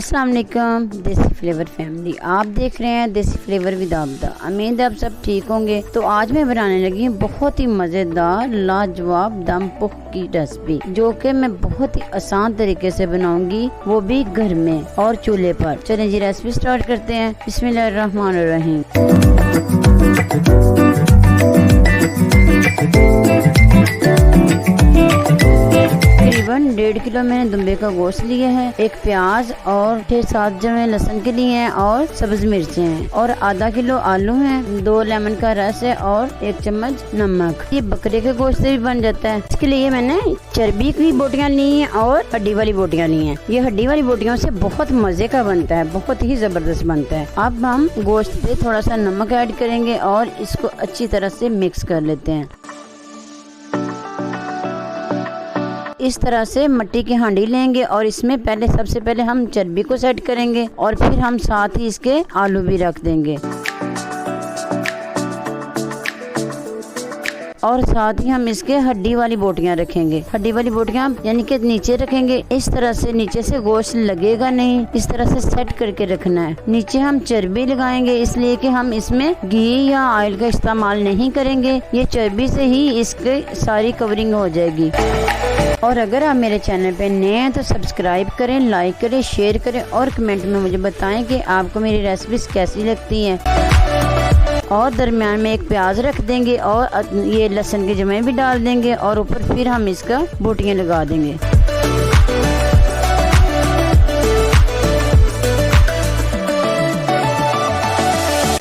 अस्सलाम वालेकुम देसी फ्लेवर फैमिली, आप देख रहे हैं देसी फ्लेवर विद आबदा। उम्मीद है आप सब ठीक होंगे। तो आज मैं बनाने लगी हूँ बहुत ही मज़ेदार लाजवाब दम पुख की रेसिपी, जो कि मैं बहुत ही आसान तरीके से बनाऊंगी, वो भी घर में और चूल्हे पर। चलें जी रेसिपी स्टार्ट करते हैं। बिस्मिल्लाहिर्रहमानिर्रहीम। तकरीबन 1.5 किलो मैंने दुम्बे का गोश्त लिया है, एक प्याज और 6-7 जमे लहसुन के लिए हैं और सब्ज मिर्चें हैं और आधा किलो आलू हैं, 2 लेमन का रस है और 1 चम्मच नमक। ये बकरे के गोश्त से भी बन जाता है। इसके लिए मैंने चर्बी की बोटियां ली हैं और हड्डी वाली बोटियां ली हैं। ये हड्डी वाली बोटियों से बहुत मजे का बनता है, बहुत ही जबरदस्त बनता है। अब हम गोश्त पे थोड़ा सा नमक ऐड करेंगे और इसको अच्छी तरह से मिक्स कर लेते हैं। इस तरह से मिट्टी की हांडी लेंगे और इसमें सबसे पहले हम चर्बी को सेट करेंगे और फिर हम साथ ही इसके आलू भी रख देंगे और साथ ही हम इसके हड्डी वाली बोटियां रखेंगे। हड्डी वाली बोटियां यानी कि नीचे रखेंगे। इस तरह से नीचे से गोश्त लगेगा नहीं, इस तरह से सेट करके रखना है। नीचे हम चर्बी लगाएंगे, इसलिए कि हम इसमें घी या ऑयल का इस्तेमाल नहीं करेंगे। ये चर्बी से ही इसकी सारी कवरिंग हो जाएगी। और अगर आप मेरे चैनल पे नए हैं तो सब्सक्राइब करें, लाइक करें, शेयर करें और कमेंट में मुझे बताएं कि आपको मेरी रेसिपीज कैसी लगती हैं। और दरमियान में एक प्याज रख देंगे और ये लहसुन के जमे भी डाल देंगे और ऊपर फिर हम इसका बोटियां लगा देंगे।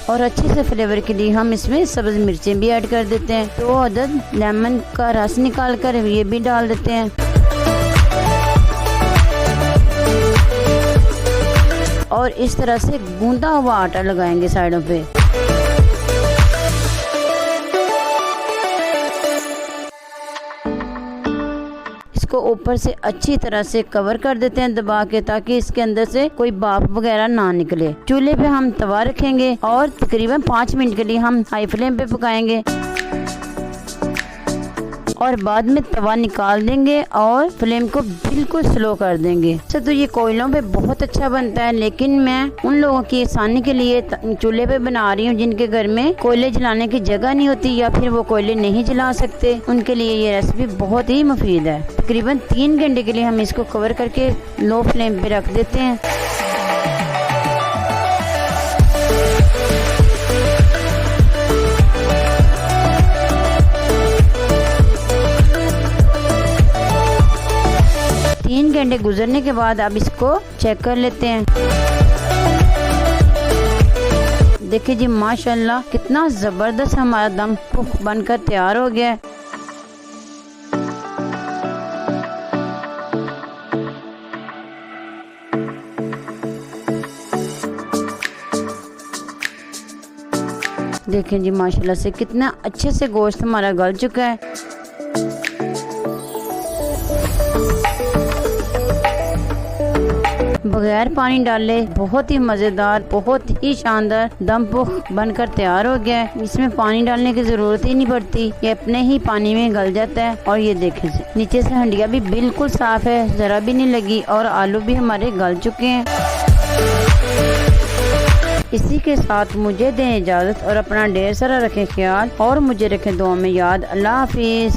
और अच्छे से फ्लेवर के लिए हम इसमें सब्ज मिर्चें भी ऐड कर देते हैं। 2 अदद लेमन का रस निकाल कर ये भी डाल देते हैं और इस तरह से गूंदा हुआ आटा लगाएंगे साइडों पे। इसको ऊपर से अच्छी तरह से कवर कर देते हैं दबा के, ताकि इसके अंदर से कोई भाप वगैरह ना निकले। चूल्हे पे हम तवा रखेंगे और तकरीबन 5 मिनट के लिए हम हाई फ्लेम पे पकाएंगे और बाद में तवा निकाल देंगे और फ्लेम को बिल्कुल स्लो कर देंगे। अच्छा, तो ये कोयलों पे बहुत अच्छा बनता है, लेकिन मैं उन लोगों की आसानी के लिए चूल्हे पे बना रही हूँ जिनके घर में कोयले जलाने की जगह नहीं होती या फिर वो कोयले नहीं जला सकते। उनके लिए ये रेसिपी बहुत ही मुफीद है। तकरीबन 3 घंटे के लिए हम इसको कवर करके लो फ्लेम पे रख देते हैं। तीन घंटे गुजरने के बाद अब इसको चेक कर लेते हैं। देखिए जी माशाल्लाह कितना जबरदस्त हमारा दम पुख बनकर तैयार हो गया है। देखें जी माशाल्लाह से कितना अच्छे से गोश्त हमारा गल चुका है। बगैर पानी डाले बहुत ही मजेदार, बहुत ही शानदार दम पुख बनकर तैयार हो गया है। इसमें पानी डालने की जरूरत ही नहीं पड़ती, ये अपने ही पानी में गल जाता है। और ये देखें नीचे से हंडिया भी बिल्कुल साफ है, जरा भी नहीं लगी और आलू भी हमारे गल चुके हैं। इसी के साथ मुझे दें इजाजत और अपना ढेर सारा रखें ख्याल और मुझे रखें दुआ में याद। अल्लाह हाफिज।